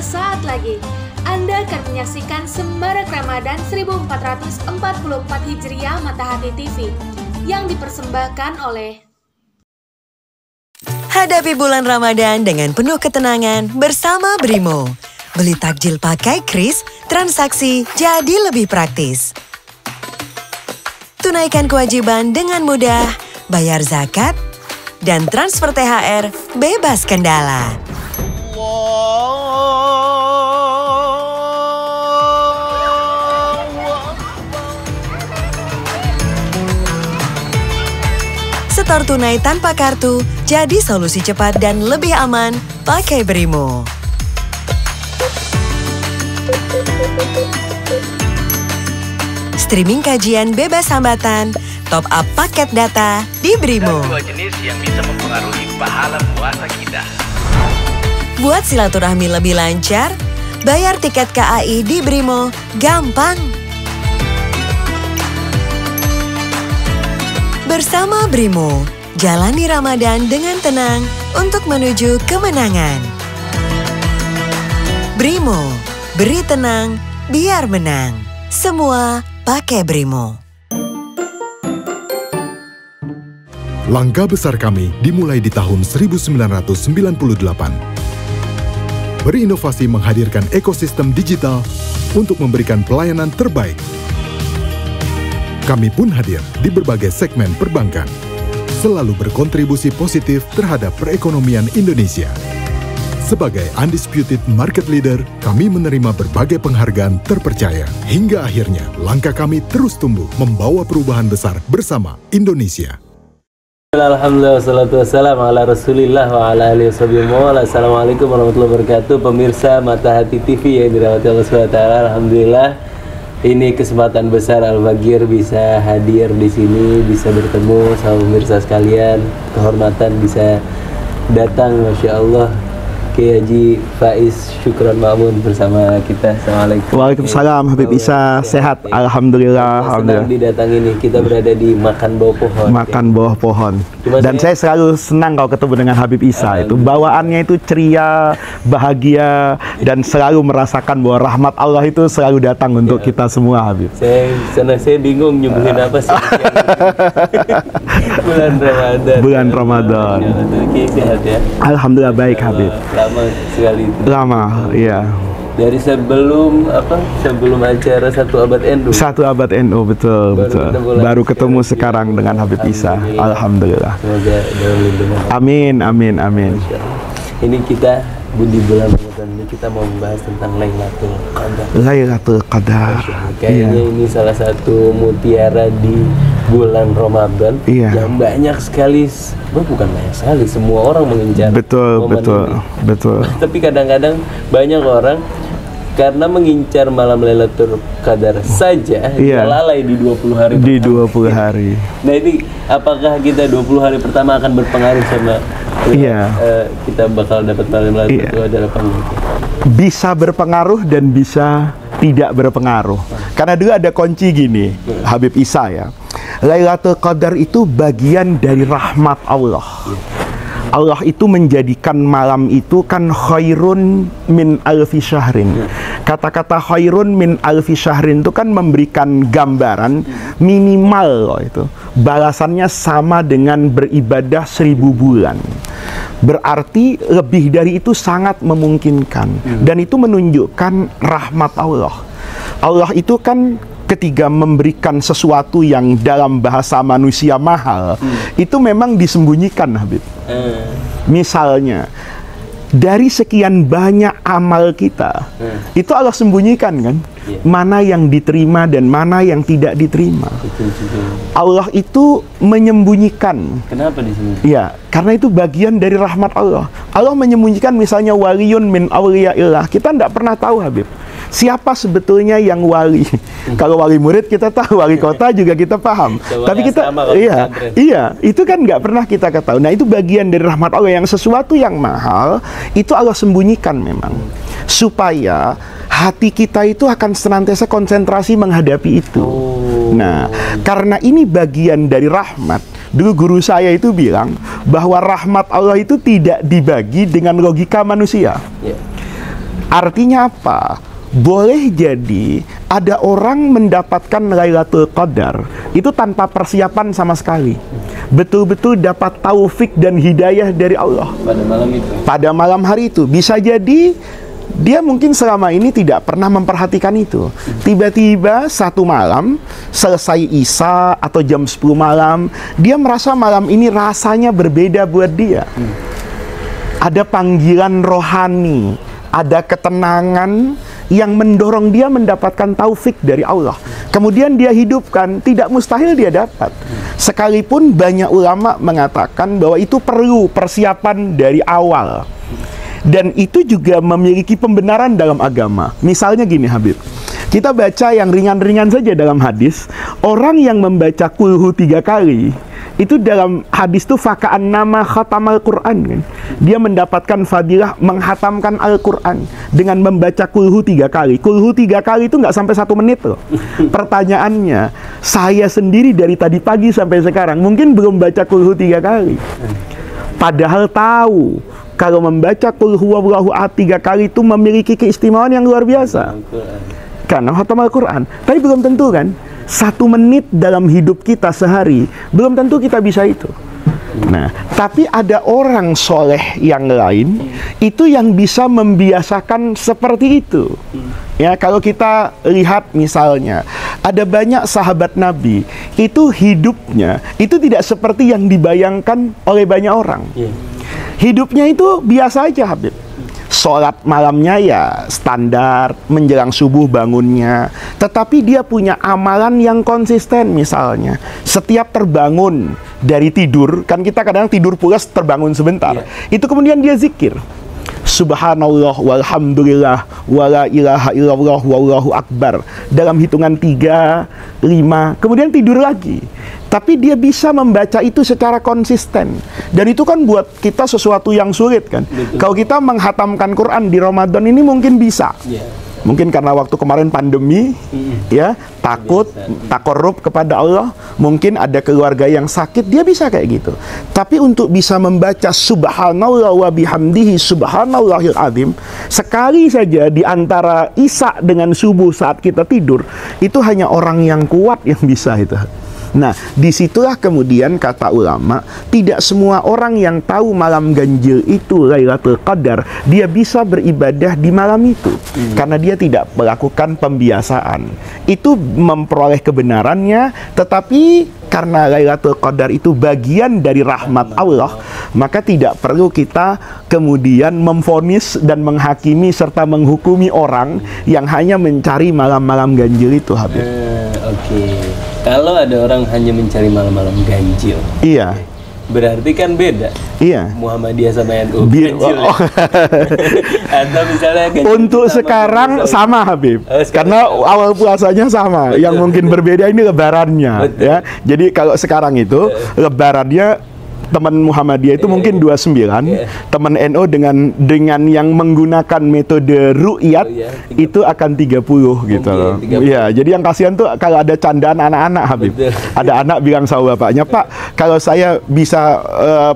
sesaat lagi Anda akan menyaksikan Semarak Ramadan 1444 Hijriah Matahati TV yang dipersembahkan oleh Hadapi bulan Ramadan dengan penuh ketenangan bersama Brimo. Beli takjil pakai kris, transaksi jadi lebih praktis. Tunaikan kewajiban dengan mudah, bayar zakat, dan transfer THR bebas kendala. Setor tunai tanpa kartu, jadi solusi cepat dan lebih aman pakai Brimo. Streaming kajian bebas hambatan, top up paket data di Brimo. Dua jenis yang bisa mempengaruhi pahala puasa kita. Buat silaturahmi lebih lancar, bayar tiket KAI di Brimo gampang. Bersama Brimo, jalani Ramadan dengan tenang untuk menuju kemenangan. Brimo, beri tenang, biar menang. Semua pakai Brimo. Langkah besar kami dimulai di tahun 1998. Berinovasi menghadirkan ekosistem digital untuk memberikan pelayanan terbaik. Kami pun hadir di berbagai segmen perbankan, selalu berkontribusi positif terhadap perekonomian Indonesia. Sebagai undisputed market leader, kami menerima berbagai penghargaan terpercaya. Hingga akhirnya, langkah kami terus tumbuh, membawa perubahan besar bersama Indonesia. Alhamdulillah, wassalatu wassalamu ala rasulillah wa ala alihi wasallam. Assalamualaikum warahmatullahi wabarakatuh. Pemirsa Matahati TV yang dirahmati Allah SWT. Alhamdulillah, ini kesempatan besar Al-Bagir bisa hadir di sini, bisa bertemu sama pemirsa sekalian. Kehormatan bisa datang, Masya Allah, Kiai Haji Faiz Syukron Ma'mun bersama kita. Assalamualaikum. Waalaikumsalam, Habib Isa. Sehat, alhamdulillah. Senang didatangi nih. Kita berada di Makan Bawah Pohon. Makan bawah pohon. Dan saya selalu senang kalau ketemu dengan Habib Isa. Itu bawaannya itu ceria, bahagia, dan selalu merasakan bahwa rahmat Allah itu selalu datang untuk kita semua, Habib. Saya bingung nyebutnya apa sih. Bulan Ramadan. Bulan Ramadan. Sehat ya. Alhamdulillah baik, Habib. Lama sekali itu. Lama, iya. Dari sebelum acara Satu Abad NU. Satu Abad NU, betul. Baru ketemu sekarang dengan Habib Isa. Alhamdulillah. Semoga dalam lindungan. Amin. Ini kita di bulan Ramadan ini kita mau membahas tentang Lailatul Qadar. Lailatul Qadar. Kayaknya ini salah satu mutiara di bulan Ramadan yang banyak sekali, bukan banyak sekali, semua orang mengincar. Betul. Tapi kadang-kadang banyak orang karena mengincar malam Lailatul Qadar saja lalai di 20 hari di 20 hari. Nah, ini apakah kita 20 hari pertama akan berpengaruh sama kita bakal dapat malam Lailatul Qadar apa enggak? Bisa berpengaruh dan bisa tidak berpengaruh. Karena dulu ada kunci gini, Habib Isa ya. Lailatul Qadar itu bagian dari rahmat Allah. Allah itu menjadikan malam itu kan khairun min alfi syahrin. Kata-kata khairun min alfi syahrin itu kan memberikan gambaran minimal loh itu. Balasannya sama dengan beribadah 1000 bulan. Berarti lebih dari itu sangat memungkinkan. Dan itu menunjukkan rahmat Allah. Allah itu kan ketika memberikan sesuatu yang dalam bahasa manusia mahal, itu memang disembunyikan, Habib. Misalnya, dari sekian banyak amal kita, itu Allah sembunyikan kan? Mana yang diterima dan mana yang tidak diterima. Allah itu menyembunyikan. Kenapa disembunyikan? Ya, karena itu bagian dari rahmat Allah. Allah menyembunyikan misalnya waliyun min awliyaillah. Kita tidak pernah tahu, Habib. Siapa sebetulnya yang wali? Kalau wali murid kita tahu, wali kota juga kita paham. Tapi kita, itu kan nggak pernah kita ketahui. Nah, itu bagian dari rahmat Allah, yang sesuatu yang mahal itu Allah sembunyikan memang, supaya hati kita itu akan senantiasa konsentrasi menghadapi itu. Nah, karena ini bagian dari rahmat. Dulu guru saya itu bilang bahwa rahmat Allah itu tidak dibagi dengan logika manusia. Artinya apa? Boleh jadi ada orang mendapatkan Lailatul Qadar itu tanpa persiapan sama sekali. Betul-betul dapat taufik dan hidayah dari Allah pada malam itu. Pada malam hari itu. Bisa jadi dia mungkin selama ini tidak pernah memperhatikan itu. Tiba-tiba satu malam selesai Isya atau jam 10 malam, dia merasa malam ini rasanya berbeda buat dia. Ada panggilan rohani, ada ketenangan yang mendorong dia mendapatkan taufik dari Allah. Kemudian dia hidupkan, tidak mustahil dia dapat. Sekalipun banyak ulama mengatakan bahwa itu perlu persiapan dari awal. Dan itu juga memiliki pembenaran dalam agama. Misalnya gini Habib, kita baca yang ringan-ringan saja dalam hadis. Orang yang membaca kulhu 3 kali, itu dalam hadis itu faka'an nama khatamal Quran kan? Dia mendapatkan fadilah menghatamkan Al-Quran dengan membaca kulhu 3 kali. Kulhu 3 kali itu nggak sampai 1 menit loh. Pertanyaannya, saya sendiri dari tadi pagi sampai sekarang mungkin belum baca kulhu 3 kali. Padahal tahu kalau membaca qul huwallahu ahad 3 kali itu memiliki keistimewaan yang luar biasa. Karena khatam Al-Quran. Tapi belum tentu kan 1 menit dalam hidup kita sehari belum tentu kita bisa itu. Nah, tapi ada orang soleh yang lain itu yang bisa membiasakan seperti itu. Ya, kalau kita lihat misalnya ada banyak sahabat Nabi itu hidupnya itu tidak seperti yang dibayangkan oleh banyak orang. Hidupnya itu biasa aja Habib. Sholat malamnya ya standar, menjelang subuh bangunnya. Tetapi dia punya amalan yang konsisten misalnya. Setiap terbangun dari tidur, kan kita kadang tidur pulas terbangun sebentar. Itu kemudian dia zikir. Subhanallah walhamdulillah wala ilaha illallah wallahu akbar. Dalam hitungan 3, 5, kemudian tidur lagi. Tapi dia bisa membaca itu secara konsisten. Dan itu kan buat kita sesuatu yang sulit kan. Betul. Kalau kita menghatamkan Quran di Ramadan ini mungkin bisa. Mungkin karena waktu kemarin pandemi, ya takut, takorrub kepada Allah. Mungkin ada keluarga yang sakit, dia bisa kayak gitu. Tapi untuk bisa membaca Subhanallah wa bihamdihi Subhanallahil azim sekali saja di antara Isya dengan subuh saat kita tidur, itu hanya orang yang kuat yang bisa itu. Nah, disitulah kemudian kata ulama, tidak semua orang yang tahu malam ganjil itu Lailatul Qadar, dia bisa beribadah di malam itu. Karena dia tidak melakukan pembiasaan. Itu memperoleh kebenarannya, tetapi karena Lailatul Qadar itu bagian dari rahmat Allah, maka tidak perlu kita kemudian memvonis dan menghakimi serta menghukumi orang yang hanya mencari malam-malam ganjil itu, Habib. Oke. Kalau ada orang hanya mencari malam-malam ganjil, iya, berarti kan beda. Iya. Muhammadiyah sama NU. Atau misalnya ganjil untuk sekarang sama Habib, karena awal puasanya sama. Betul. Yang mungkin berbeda ini lebarannya. Betul. Ya. Jadi kalau sekarang itu lebarannya teman Muhammadiyah itu mungkin 29, teman NU dengan yang menggunakan metode ru'yat itu akan 30 gitu loh. Iya, jadi yang kasihan tuh kalau ada candaan anak-anak Habib. Betul. Ada anak bilang sama bapaknya, "Pak, kalau saya bisa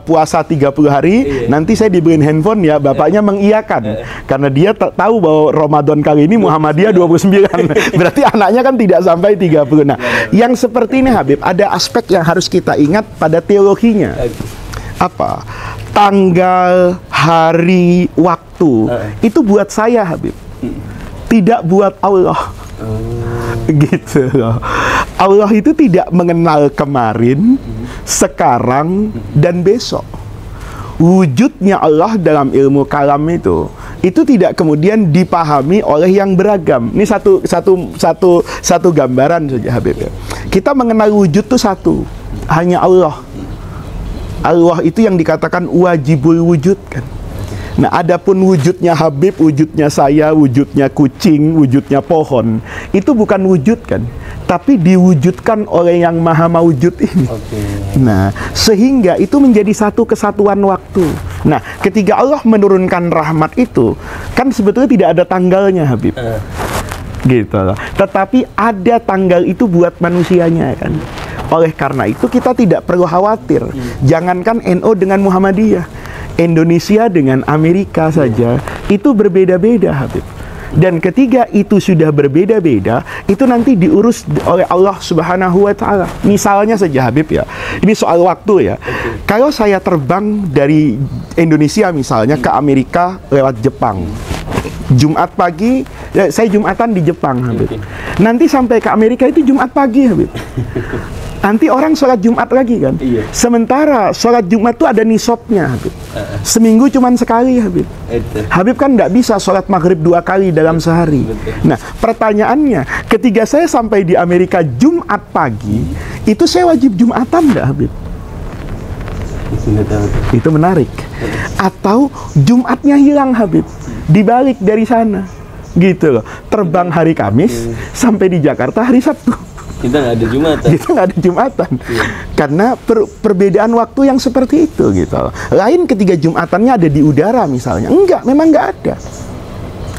puasa 30 hari, nanti saya dibeliin handphone ya." Bapaknya mengiyakan. Karena dia tahu bahwa Ramadan kali ini Muhammadiyah 29. Berarti anaknya kan tidak sampai 30. Nah, yang seperti ini Habib, ada aspek yang harus kita ingat pada teologinya. Apa? Tanggal, hari, waktu itu buat saya Habib, tidak buat Allah. Gitu loh. Allah itu tidak mengenal kemarin, sekarang, dan besok. Wujudnya Allah dalam ilmu kalam itu tidak kemudian dipahami oleh yang beragam. Ini satu gambaran saja Habib. Kita mengenal wujud itu satu, hanya Allah. Allah itu yang dikatakan wajibul wujud kan. Nah, adapun wujudnya Habib, wujudnya saya, wujudnya kucing, wujudnya pohon, itu bukan wujud kan, tapi diwujudkan oleh yang maha mawujud ini. Nah, sehingga itu menjadi satu kesatuan waktu. Nah, ketika Allah menurunkan rahmat itu, kan sebetulnya tidak ada tanggalnya Habib. Gitu loh. Tetapi ada tanggal itu buat manusianya kan. Oleh karena itu kita tidak perlu khawatir. Jangankan NU dengan Muhammadiyah, Indonesia dengan Amerika saja itu berbeda-beda Habib. Dan ketika itu sudah berbeda-beda, itu nanti diurus oleh Allah Subhanahu wa Ta'ala. Misalnya saja Habib ya, ini soal waktu ya. Kalau saya terbang dari Indonesia misalnya ke Amerika lewat Jepang, Jumat pagi, saya Jumatan di Jepang Habib. Nanti sampai ke Amerika itu Jumat pagi Habib. Nanti orang sholat Jumat lagi kan. Sementara sholat Jumat itu ada nisabnya Habib. Seminggu cuman sekali Habib. Habib kan nggak bisa sholat maghrib 2 kali dalam sehari. Nah pertanyaannya, ketika saya sampai di Amerika Jumat pagi, itu saya wajib Jumatan nggak Habib? Itu menarik. Atau Jumatnya hilang Habib, dibalik dari sana gitu loh, terbang hari Kamis sampai di Jakarta hari Sabtu. Kita nggak ada Jumatan. Kita nggak ada Jumatan. Karena perbedaan waktu yang seperti itu gitu. Lain ketika Jumatannya ada di udara misalnya. Enggak, memang nggak ada.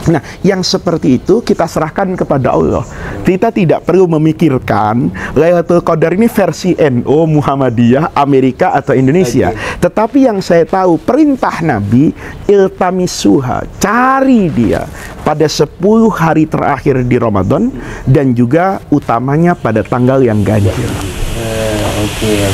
Nah, yang seperti itu kita serahkan kepada Allah. Kita tidak perlu memikirkan Lailatul Qadar ini versi NU, Muhammadiyah, Amerika atau Indonesia. Tetapi yang saya tahu perintah Nabi, iltamisuha, cari dia pada 10 hari terakhir di Ramadan dan juga utamanya pada tanggal yang ganjil. Oke.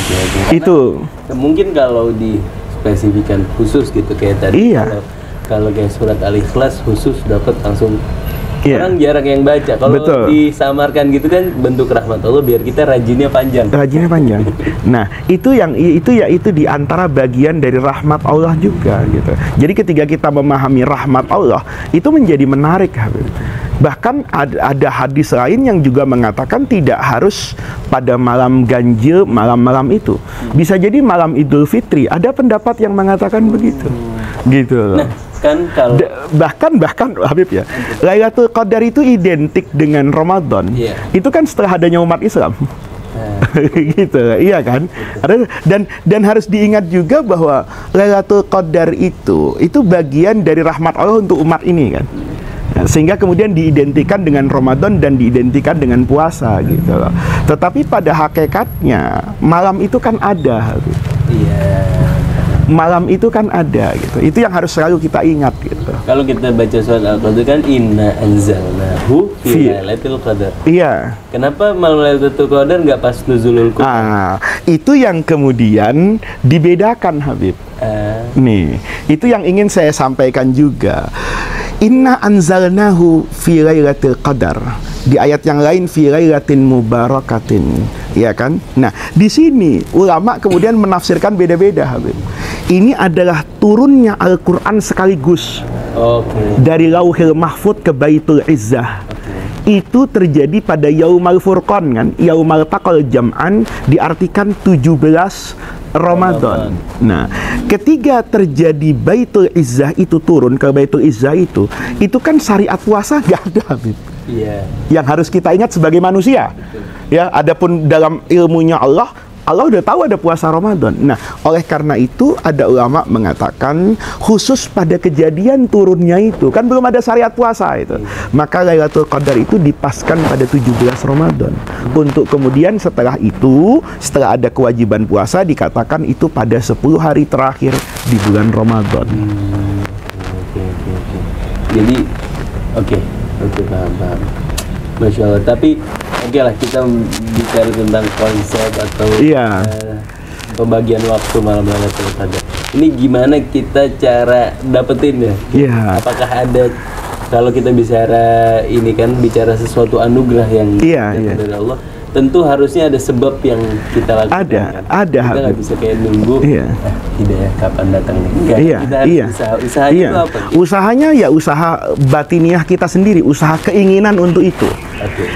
Itu Mungkin kalau dispesifikan khusus gitu kayak tadi. Iya. Kalau kayak surat Al-Ikhlas khusus dapat langsung. Orang jarang yang baca. Kalau disamarkan gitu kan bentuk rahmat Allah biar kita rajinnya panjang. Rajinnya panjang. Nah, itu di antara bagian dari rahmat Allah juga gitu. Jadi ketika kita memahami rahmat Allah, itu menjadi menarik Habib. Bahkan ada hadis lain yang juga mengatakan tidak harus pada malam ganjil, malam-malam itu. Bisa jadi malam Idul Fitri. Ada pendapat yang mengatakan begitu. Gitu loh. Nah, kan kalau bahkan Habib ya, Lailatul Qadar itu identik dengan Ramadan. Itu kan setelah adanya umat Islam. Gitu, iya kan? Dan harus diingat juga bahwa Lailatul Qadar itu bagian dari rahmat Allah untuk umat ini kan. Sehingga kemudian diidentikan dengan Ramadan dan diidentikan dengan puasa gitu loh. Tetapi pada hakikatnya malam itu kan ada. Malam itu kan ada gitu. Itu yang harus selalu kita ingat gitu. Kalau kita baca surat Al-Qadar kan inna anzalnahu fi lailatul qadar. Iya. Kenapa malam Lailatul Qadar nggak pas nuzulul Quran? Itu yang kemudian dibedakan Habib. Nih, itu yang ingin saya sampaikan juga. Inna anzalnahu fi lailatul qadar. Di ayat yang lain fi lailatin mubarakatin, ya kan? Nah, di sini ulama kemudian menafsirkan beda-beda Habib. Ini adalah turunnya Al-Qur'an sekaligus. Dari Lauhil Mahfud ke Baitul Izzah. Itu terjadi pada Yaumal Furqan kan? Yaumal Taqal Jam'an diartikan 17 Ramadan. Nah, ketika terjadi Baitul Izzah itu turun ke Baitul Izzah itu kan syariat puasa nggak ada Habib. Yang harus kita ingat sebagai manusia. Ya, adapun dalam ilmunya Allah udah tahu ada puasa Ramadan. Nah, oleh karena itu ada ulama mengatakan khusus pada kejadian turunnya itu kan belum ada syariat puasa itu. Maka Lailatul Qadar itu dipaskan pada 17 Ramadan. Untuk kemudian setelah itu, setelah ada kewajiban puasa dikatakan itu pada 10 hari terakhir di bulan Ramadan. Jadi paham. Masya Allah. Tapi oke lah, kita bicara tentang konsep atau pembagian waktu malam Lailatul Qadar. Ini gimana kita cara dapetin ya? Apakah ada, kalau kita bicara ini kan bicara sesuatu anugerah yang dari Allah, tentu harusnya ada sebab yang kita lakukan. Ada. Kita nggak bisa kayak nunggu. Hidayah kapan datangnya? Kita harus usahanya itu apa? Usahanya ya usaha batiniah kita sendiri, usaha keinginan untuk itu.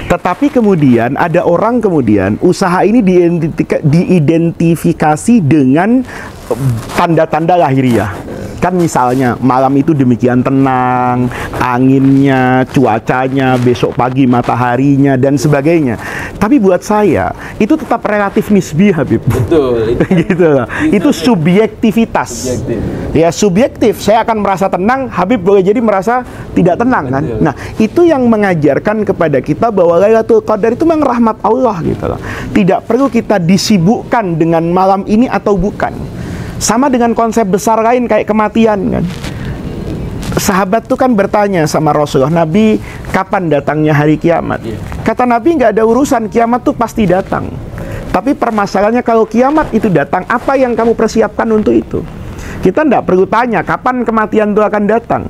Tetapi kemudian ada orang kemudian usaha ini diidentifikasi dengan tanda-tanda lahiriah. Kan misalnya malam itu demikian tenang, anginnya, cuacanya, besok pagi mataharinya dan sebagainya. Tapi buat saya itu tetap relatif nisbi Habib. Betul. Gitu loh. Itu subjektivitas. Ya subjektif. Saya akan merasa tenang, Habib boleh jadi merasa tidak tenang kan. Nah, itu yang mengajarkan kepada kita bahwa Lailatul Qadar itu memang rahmat Allah gitu loh. Tidak perlu kita disibukkan dengan malam ini atau bukan. Sama dengan konsep besar lain kayak kematian kan. Sahabat tuh kan bertanya sama Rasulullah, Nabi, kapan datangnya hari kiamat? Kata Nabi, nggak ada urusan, kiamat tuh pasti datang. Tapi permasalahannya kalau kiamat itu datang, apa yang kamu persiapkan untuk itu? Kita tidak perlu tanya kapan kematian itu akan datang.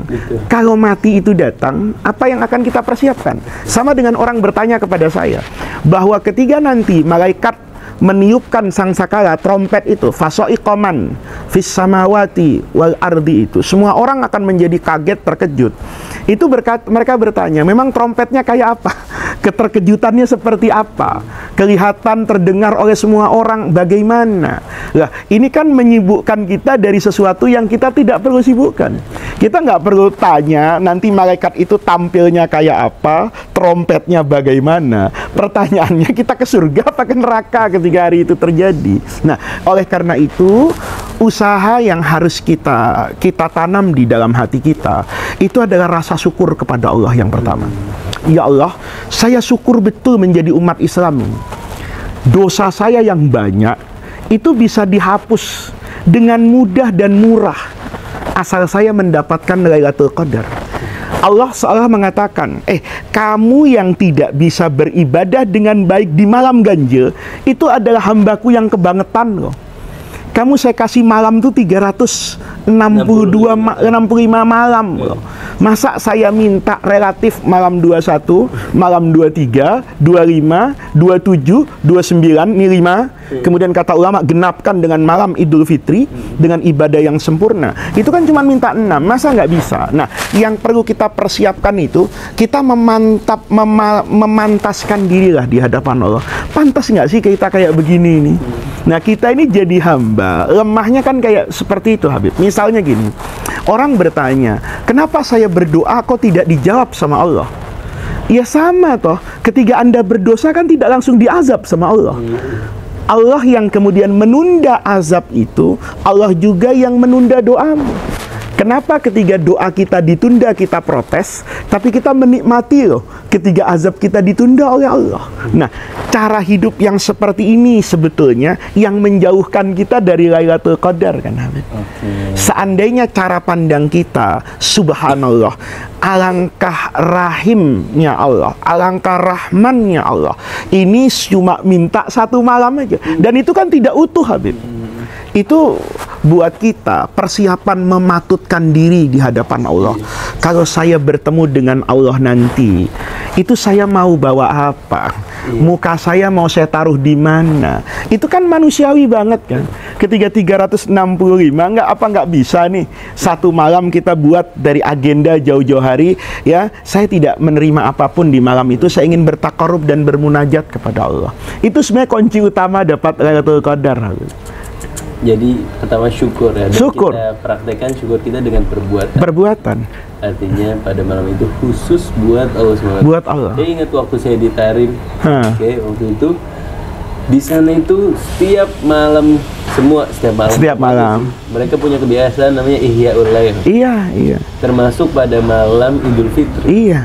Kalau mati itu datang, apa yang akan kita persiapkan? Sama dengan orang bertanya kepada saya, bahwa ketika nanti malaikat meniupkan sangsakala, trompet itu, fasoiqoman fis samawati wal ardi, itu semua orang akan menjadi kaget, terkejut. Itu mereka bertanya, memang trompetnya kayak apa? Keterkejutannya seperti apa? Kelihatan, terdengar oleh semua orang bagaimana? Lah, ini kan menyibukkan kita dari sesuatu yang kita tidak perlu sibukkan. Kita nggak perlu tanya nanti malaikat itu tampilnya kayak apa, trompetnya bagaimana. Pertanyaannya, kita ke surga apa ke neraka ketika hari itu terjadi. Nah, oleh karena itu, usaha yang harus kita tanam di dalam hati kita itu adalah rasa syukur kepada Allah yang pertama. Ya Allah, saya syukur betul menjadi umat Islam. Dosa saya yang banyak itu bisa dihapus dengan mudah dan murah asal saya mendapatkan Lailatul Qadar. Allah seolah mengatakan, kamu yang tidak bisa beribadah dengan baik di malam ganjil, itu adalah hambaku yang kebangetan loh. Kamu saya kasih malam itu 365 malam loh. Masa saya minta relatif malam 21, malam 23, 25, 27, 29, ini 5. Kemudian kata ulama, genapkan dengan malam Idul Fitri dengan ibadah yang sempurna. Itu kan cuma minta 6, masa nggak bisa? Nah, yang perlu kita persiapkan itu, kita memantaskan dirilah di hadapan Allah. Pantas nggak sih kita kayak begini ini? Nah, kita ini jadi hamba, lemahnya kan kayak seperti itu, Habib. Misalnya gini, orang bertanya, kenapa saya berdoa kok tidak dijawab sama Allah? Ya sama toh, ketika Anda berdosa kan tidak langsung diazab sama Allah. Allah yang kemudian menunda azab itu, Allah juga yang menunda doamu. Kenapa ketika doa kita ditunda kita protes, tapi kita menikmati loh ketika azab kita ditunda oleh Allah. Nah, cara hidup yang seperti ini sebetulnya yang menjauhkan kita dari Lailatul Qadar kan, Habib. Seandainya cara pandang kita, subhanallah, alangkah rahimnya Allah, alangkah rahmannya Allah. Ini cuma minta 1 malam aja, dan itu kan tidak utuh, Habib. Itu buat kita persiapan mematutkan diri di hadapan Allah. Kalau saya bertemu dengan Allah nanti, itu saya mau bawa apa? Muka saya mau saya taruh di mana? Itu kan manusiawi banget kan. Ketika 365 nggak bisa nih 1 malam kita buat dari agenda jauh-jauh hari, ya saya tidak menerima apapun di malam itu, saya ingin bertakarub dan bermunajat kepada Allah. Itu sebenarnya kunci utama dapat Lailatul Qadar. Jadi pertama syukur ya. Dan syukur. Kita praktekkan syukur kita dengan perbuatan. Perbuatan. Artinya pada malam itu khusus buat Allah SWT. Buat Allah. Saya ingat waktu saya di Tarim, waktu itu di sana itu setiap malam setiap malam mereka punya kebiasaan namanya Ihyaul Lail. Iya. Termasuk pada malam Idul Fitri. Iya.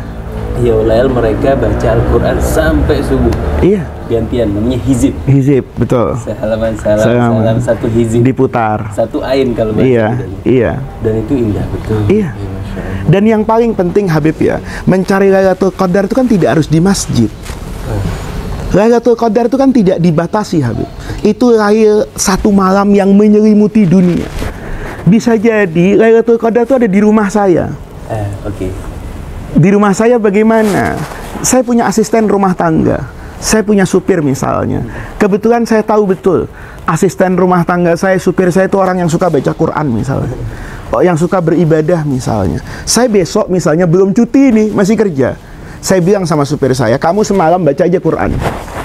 Ihyaul Lail mereka baca Al-Quran sampai subuh. Iya. Gantian namanya hizib. Hizib, betul. Sehalaman salam 1 hizib. Diputar. 1 ain kalau bahasa. Iya. Dan itu indah betul. Iya. Dan yang paling penting, Habib ya, mencari Lailatul Qadar itu kan tidak harus di masjid. Lailatul Qadar itu kan tidak dibatasi, Habib. Itu lahir 1 malam yang menyelimuti dunia. Bisa jadi Lailatul Qadar itu ada di rumah saya. Di rumah saya bagaimana? Saya punya asisten rumah tangga. Saya punya supir misalnya. Kebetulan saya tahu betul asisten rumah tangga saya, supir saya itu orang yang suka baca Quran misalnya, yang suka beribadah misalnya. Saya besok misalnya belum cuti nih, masih kerja. Saya bilang sama supir saya, kamu semalam baca aja Quran.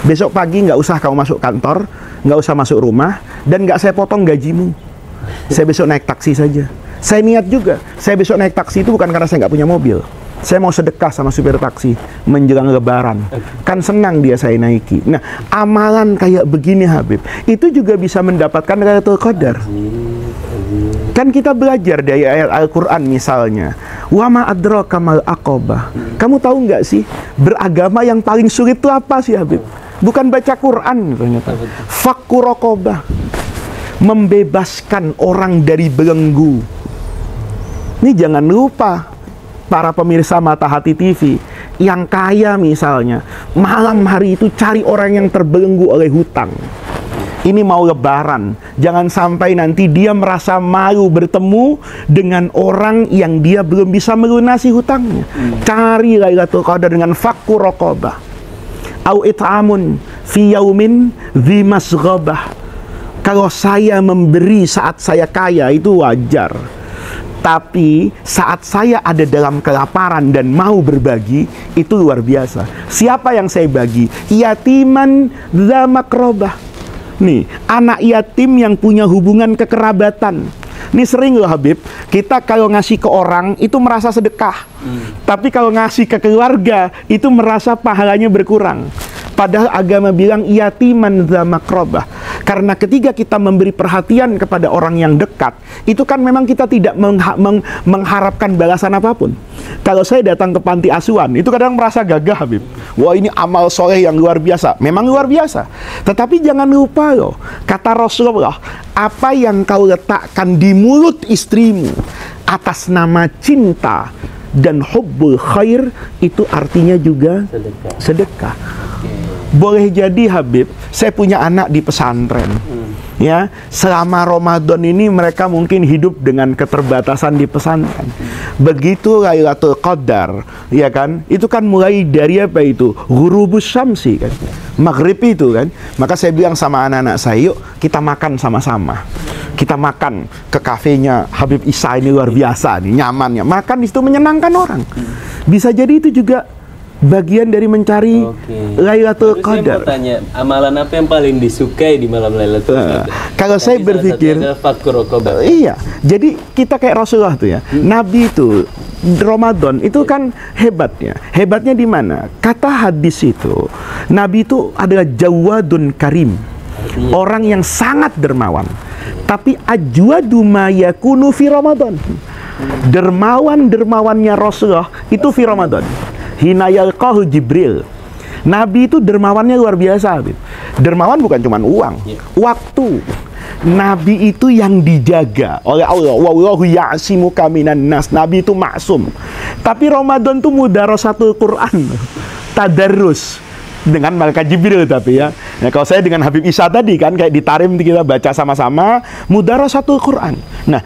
Besok pagi nggak usah kamu masuk kantor, nggak usah masuk rumah, dan nggak saya potong gajimu. Saya besok naik taksi saja. Saya niat juga, saya besok naik taksi itu bukan karena saya nggak punya mobil. Saya mau sedekah sama supir taksi menjelang Lebaran. Kan senang dia saya naiki. Nah, amalan kayak begini, Habib, itu juga bisa mendapatkan Lailatul Qadar. Kan kita belajar dari ayat Al-Quran misalnya, wa ma adraka mal aqabah. Kamu tahu nggak sih, beragama yang paling sulit itu apa sih, Habib? Bukan baca Quran ternyata. Fakku raqabah, membebaskan orang dari belenggu. Ini jangan lupa, para pemirsa Mata Hati TV yang kaya misalnya, malam hari itu cari orang yang terbelenggu oleh hutang. Ini mau lebaran, jangan sampai nanti dia merasa malu bertemu dengan orang yang dia belum bisa melunasi hutangnya. Cari Lailatul Qadar dengan fakku raqabah au it'amun fi yaumin dzi masghabah. Kalau saya memberi saat saya kaya itu wajar. Tapi saat saya ada dalam kelaparan dan mau berbagi, itu luar biasa. Siapa yang saya bagi? Yatiman dza makrobah. Nih, anak yatim yang punya hubungan kekerabatan. Ini sering loh Habib, kita kalau ngasih ke orang itu merasa sedekah. Tapi kalau ngasih ke keluarga itu merasa pahalanya berkurang. Padahal agama bilang yatiman dza makrobah. Karena ketika kita memberi perhatian kepada orang yang dekat, itu kan memang kita tidak mengharapkan balasan apapun. Kalau saya datang ke panti asuhan, itu kadang merasa gagah Habib. Wah, ini amal soleh yang luar biasa. Memang luar biasa. Tetapi jangan lupa loh, kata Rasulullah, apa yang kau letakkan di mulut istrimu atas nama cinta dan hubbul khair, itu artinya juga sedekah. Boleh jadi Habib, saya punya anak di pesantren. Ya, selama Ramadan ini mereka mungkin hidup dengan keterbatasan di pesantren. Begitu Lailatul Qadar, ya kan? Itu kan mulai dari apa itu? Ghurubus syamsi kan. Maghrib itu kan. Maka saya bilang sama anak-anak saya, yuk kita makan sama-sama. Kita makan ke kafenya Habib Isa, ini luar biasa nih, nyamannya. Makan itu menyenangkan orang. Bisa jadi itu juga bagian dari mencari Lailatul Qadar. Saya mau tanya, amalan apa yang paling disukai di malam Lailatul Qadar? Kalau saya berpikir, iya, jadi kita kayak Rasulullah tuh ya. Nabi itu Ramadan itu kan hebatnya. Hebatnya di mana? Kata hadis itu, Nabi itu adalah jawadun karim, orang yang sangat dermawan. Tapi ajwadu ma yakunu fi Ramadan. Dermawannya Rasulullah itu fi Ramadan. Hina yalqahu Jibril. Nabi itu dermawannya luar biasa, Habib. Dermawan bukan cuma uang, waktu. Nabi itu yang dijaga oleh Allah. Wallahu ya'simuka minan nas. Nabi itu maksum. Tapi Ramadan itu mudarasatul Quran, tadarrus dengan malaikat Jibril tapi ya. Nah, kalau saya dengan Habib Isa tadi kan kayak ditarim kita baca sama-sama mudarasatul Quran. Nah,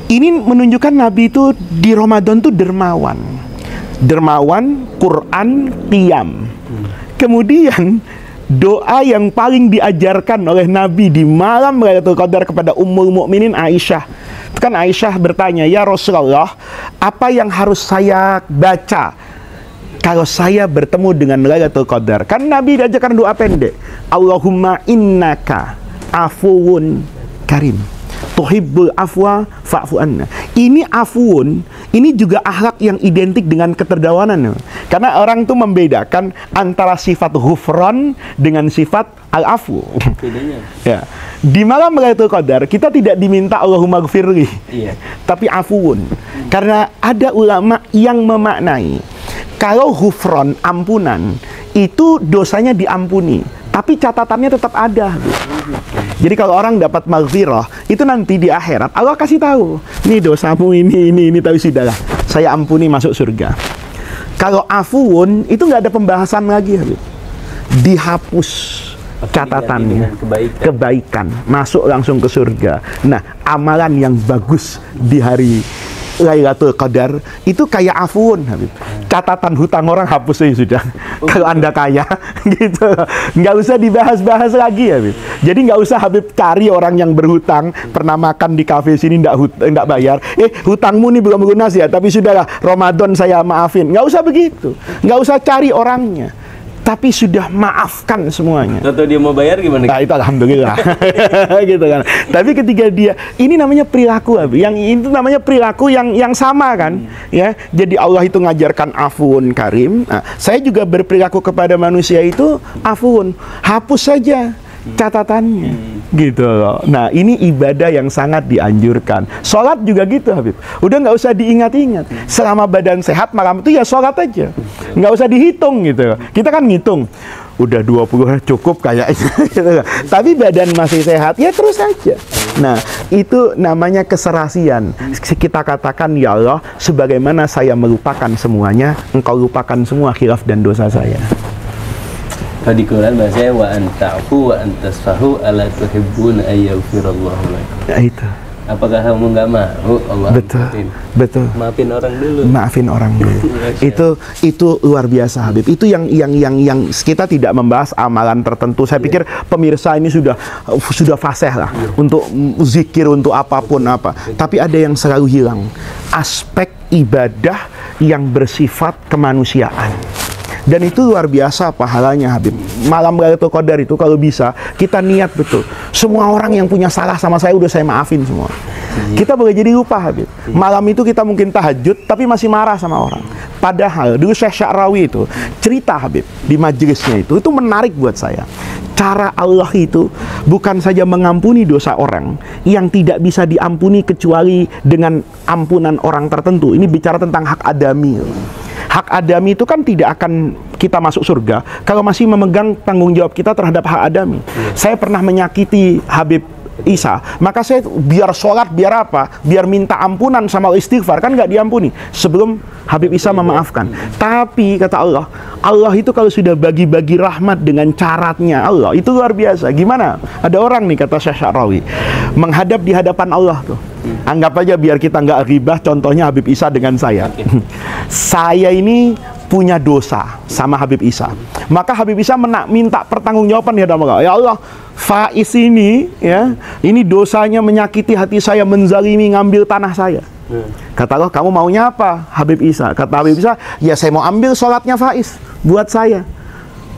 ini menunjukkan Nabi itu di Ramadan itu dermawan. Dermawan, Quran, qiyam. Kemudian doa yang paling diajarkan oleh Nabi di malam Lailatul Qadar kepada Ummul Mukminin Aisyah. Itu kan Aisyah bertanya, "Ya Rasulullah, apa yang harus saya baca kalau saya bertemu dengan Lailatul Qadar?" Kan Nabi diajarkan doa pendek. Allahumma innaka afuwun karim. Tuhibbul afwa fa'fu anna. Ini afuun, ini juga akhlak yang identik dengan keterdawanan. Karena orang itu membedakan antara sifat ghufran dengan sifat al-afu. Ya. Di malam Lailatul Qadar kita tidak diminta Allahumma gfirli. Iya. Tapi afuun. Karena ada ulama yang memaknai kalau ghufran, ampunan, itu dosanya diampuni, tapi catatannya tetap ada. Jadi kalau orang dapat maghfirah, itu nanti di akhirat Allah kasih tahu, nih dosamu ini, tapi sudahlah, saya ampuni, masuk surga. Kalau afuun, itu nggak ada pembahasan lagi, Habib. Dihapus catatannya, kebaikan, masuk langsung ke surga. Nah, amalan yang bagus di hari Lailatul Qadar itu kayak afuun, Habib. Catatan hutang orang hapus aja sudah. Kalau Anda kaya, gitu. Nggak usah dibahas-bahas lagi, Habib. Jadi nggak usah Habib cari orang yang berhutang, pernah makan di kafe sini nggak bayar. Hutangmu nih belum lunas ya, tapi sudahlah, Ramadan saya maafin. Nggak usah begitu. Nggak usah cari orangnya. Tapi sudah maafkan semuanya. Atau dia mau bayar gimana? Nah, itu alhamdulillah. Gitu kan. Tapi ketika dia, ini namanya perilaku, yang itu namanya perilaku yang sama kan, ya. Jadi Allah itu ngajarkan afuun karim. Nah, saya juga berperilaku kepada manusia itu afuun, hapus saja catatannya, gitu loh. Nah, ini ibadah yang sangat dianjurkan. Sholat juga gitu, Habib. Udah nggak usah diingat-ingat. Selama badan sehat malam itu ya sholat aja, nggak usah dihitung gitu. Kita kan ngitung, udah 20 cukup kayaknya gitu. Tapi badan masih sehat, ya terus saja. Nah, itu namanya keserasian. Kita katakan, ya Allah, sebagaimana saya melupakan semuanya, Engkau lupakan semua khilaf dan dosa saya. Kalau di Quran bahasanya wa anta'fu wa antasfahu ala tuhibbuna ayyafirallahu lakum. Ya itu. Apakah kamu nggak mau Allah betul maafin orang dulu? Maafin orang dulu. Itu luar biasa, Habib. Itu yang kita tidak membahas amalan tertentu. Saya pikir pemirsa ini sudah fasih lah untuk zikir, untuk apapun apa. Tapi ada yang selalu hilang, aspek ibadah yang bersifat kemanusiaan. Dan itu luar biasa pahalanya, Habib. Malam Lailatul Qadar itu kalau bisa kita niat betul. Semua orang yang punya salah sama saya udah saya maafin semua. Kita boleh jadi lupa, Habib. Malam itu kita mungkin tahajud tapi masih marah sama orang. Padahal dulu Syekh Sya'rawi itu cerita, Habib, di majelisnya itu menarik buat saya. Cara Allah itu bukan saja mengampuni dosa orang yang tidak bisa diampuni kecuali dengan ampunan orang tertentu. Ini bicara tentang hak adami. Hak adami itu kan tidak akan kita masuk surga kalau masih memegang tanggung jawab kita terhadap hak adami. Saya pernah menyakiti Habib Isa, maka saya biar sholat, biar apa, biar minta ampunan sama istighfar, kan nggak diampuni sebelum Habib Isa memaafkan. Tapi kata Allah, Allah itu kalau sudah bagi-bagi rahmat dengan syaratnya Allah, itu luar biasa. Gimana? Ada orang nih, kata Syekh Sya'rawi, menghadap di hadapan Allah tuh. Anggap aja biar kita nggak ribah, contohnya Habib Isa dengan saya. Saya ini punya dosa sama Habib Isa. Maka Habib Isa minta pertanggungjawaban di hadapan Allah. Ya Allah, Faiz ini, ya, ini dosanya menyakiti hati saya, menzalimi, ngambil tanah saya. Kata Allah, kamu maunya apa, Habib Isa? Kata Habib Isa, ya saya mau ambil sholatnya Faiz buat saya.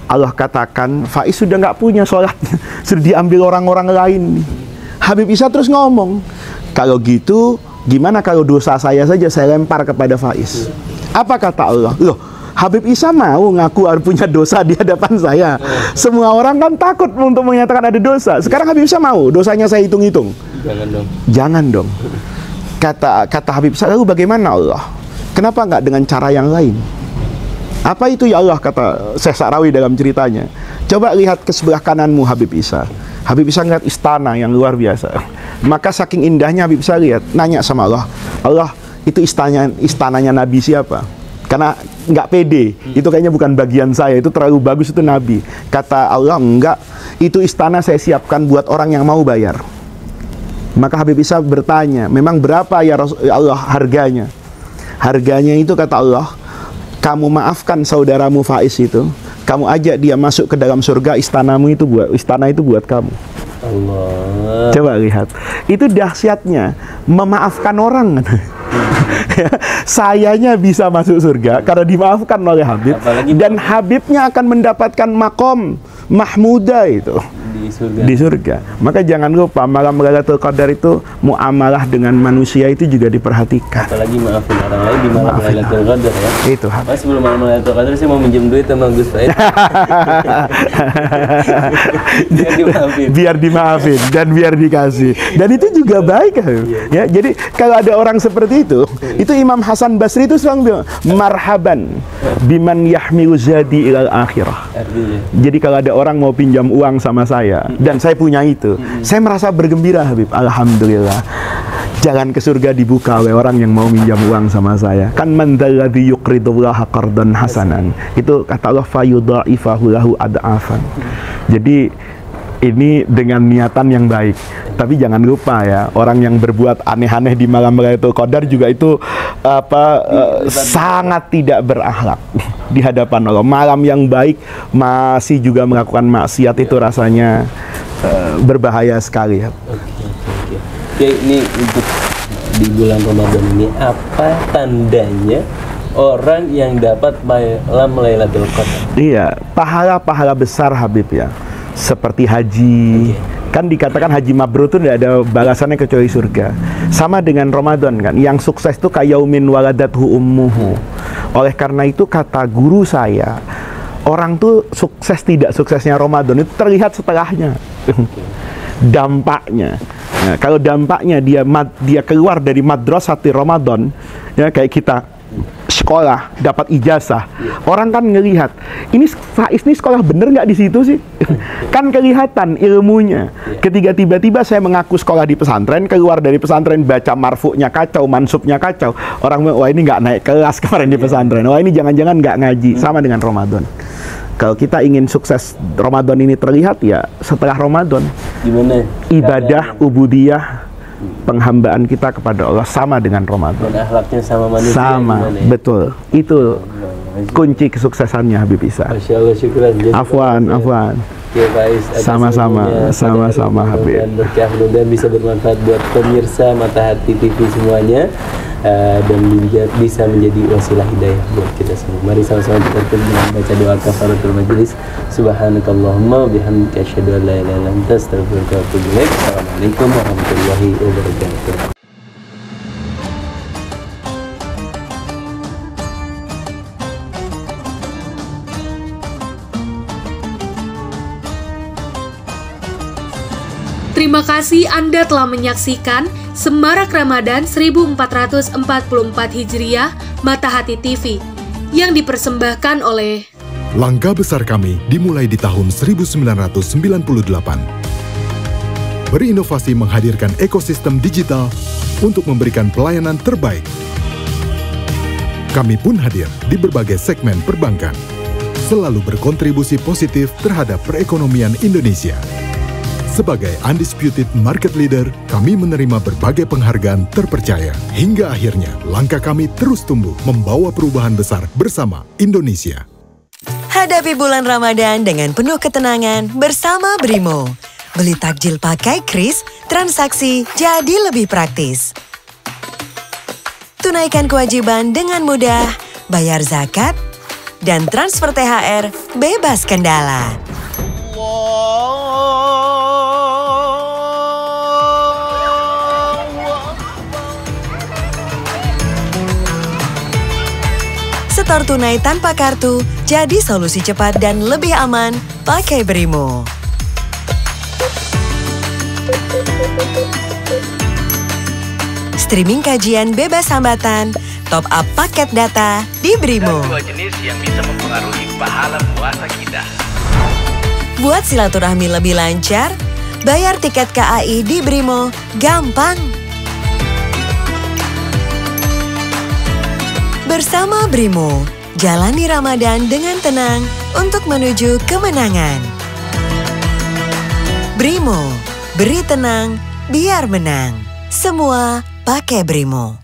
Allah katakan, Faiz sudah nggak punya sholatnya, sudah diambil orang-orang lain. Habib Isa terus ngomong, kalau gitu, gimana kalau dosa saya saja saya lempar kepada Faiz? Apa kata Allah? Loh, Habib Isa mau ngaku punya dosa di hadapan saya. Semua orang kan takut untuk menyatakan ada dosa. Sekarang Habib Isa mau, dosanya saya hitung-hitung. Jangan dong. Jangan dong. Kata Habib Isa, lalu bagaimana Allah? Kenapa nggak dengan cara yang lain? Apa itu ya Allah, kata Syekh Sya'rawi dalam ceritanya. Coba lihat ke sebelah kananmu, Habib Isa. Habib Isa ngeliat istana yang luar biasa. Maka saking indahnya Habib Isa lihat, nanya sama Allah, Allah, itu istananya Nabi siapa? Karena nggak pede, itu kayaknya bukan bagian saya, itu terlalu bagus, itu Nabi. Kata Allah, enggak, itu istana saya siapkan buat orang yang mau bayar. Maka Habib Isa bertanya, memang berapa ya Allah harganya? Harganya itu, kata Allah, kamu maafkan saudaramu Faiz itu, kamu ajak dia masuk ke dalam surga, istana itu buat kamu. Allah. Coba lihat, itu dahsyatnya memaafkan orang. Sayanya bisa masuk surga karena dimaafkan oleh Habib. Apalagi dan Habibnya akan mendapatkan makom mahmuda itu di surga. Maka jangan lupa malam Lailatul Qadar itu muamalah dengan manusia itu juga diperhatikan. Apalagi maafin orang lain di malam Lailatul Qadar ya. Itu Habib. Mas, sebelum malam Lailatul Qadar saya mau minjem duit sama Gus Faid. biar dimaafin dan biar dikasih. Dan itu juga baik, Habib. Ya, jadi kalau ada orang seperti itu Imam Hasan Basri itu selalu bilang, marhaban biman yahmilu zadi ilal akhirah. Jadi kalau ada orang mau pinjam uang sama saya dan saya punya itu, saya merasa bergembira, Habib. Alhamdulillah, jalan ke surga dibuka oleh orang yang mau minjam uang sama saya. Kan man dzalladzi yuqridullaha qardan hasanan. Itu kata Allah, fayudha'ifahu lahu ad'afan. Jadi ini dengan niatan yang baik. Tapi jangan lupa ya, orang yang berbuat aneh-aneh di malam Lailatul Qadar juga itu sangat tidak berakhlak di hadapan Allah. Malam yang baik masih juga melakukan maksiat, itu rasanya berbahaya sekali ya. Oke, ini untuk di bulan Ramadan ini apa tandanya orang yang dapat malam Lailatul Qadar? Iya, pahala-pahala besar, Habib ya. Seperti haji. Kan dikatakan haji mabrur itu tidak ada balasannya kecuali surga. Sama dengan Ramadan kan, yang sukses itu kayaumin waladathu ummuhu. Oleh karena itu kata guru saya, orang tuh sukses tidak suksesnya Ramadan itu terlihat setelahnya. Dampaknya. Nah, kalau dampaknya dia keluar dari madrasah Ramadan, ya kayak kita sekolah, dapat ijazah, orang kan ngelihat ini Faiz nih sekolah bener nggak di situ sih? Kan kelihatan ilmunya. Ketika tiba-tiba saya mengaku sekolah di pesantren, keluar dari pesantren baca marfu'nya kacau, mansubnya kacau, orang bilang, wah ini nggak naik kelas kemarin di pesantren, wah ini jangan-jangan nggak ngaji. Sama dengan Ramadan. Kalau kita ingin sukses Ramadan ini terlihat ya setelah Ramadan. Gimana? Ibadah, ubudiyah, penghambaan kita kepada Allah sama dengan Ramadan. Dan akhlaknya sama manusia. Sama, ya? betul. Itu kunci kesuksesannya Habib Isa. Masya Allah, syukuran. Afwan. Ya, Faiz, Sama-sama Habib. Dan berkah dan bisa bermanfaat buat pemirsa Mata Hati TV semuanya, dan bisa menjadi wasilah hidayah buat kita semua. Mari sama-sama kita baca doa kafaratul majelis. Subhanakallahumma bihamdika asyhadu an la ilaha illa anta astaghfiruka wa atubu ilaik. Assalamualaikum warahmatullahi wabarakatuh. Terima kasih Anda telah menyaksikan Semarak Ramadan 1444 Hijriah Mata Hati TV yang dipersembahkan oleh Langkah besar kami dimulai di tahun 1998. Berinovasi menghadirkan ekosistem digital untuk memberikan pelayanan terbaik. Kami pun hadir di berbagai segmen perbankan, selalu berkontribusi positif terhadap perekonomian Indonesia. Sebagai undisputed market leader, kami menerima berbagai penghargaan terpercaya. Hingga akhirnya, langkah kami terus tumbuh, membawa perubahan besar bersama Indonesia. Hadapi bulan Ramadan dengan penuh ketenangan bersama Brimo. Beli takjil pakai kris, transaksi jadi lebih praktis. Tunaikan kewajiban dengan mudah, bayar zakat, dan transfer THR bebas kendala. Setor tunai tanpa kartu, jadi solusi cepat dan lebih aman pakai Brimo. Streaming kajian bebas hambatan, top up paket data di Brimo. Dua jenis yang bisa mempengaruhi pahala puasa kita. Buat silaturahmi lebih lancar, bayar tiket KAI di Brimo gampang. Bersama Brimo, jalani Ramadan dengan tenang untuk menuju kemenangan. Brimo, beri tenang, biar menang. Semua pakai Brimo.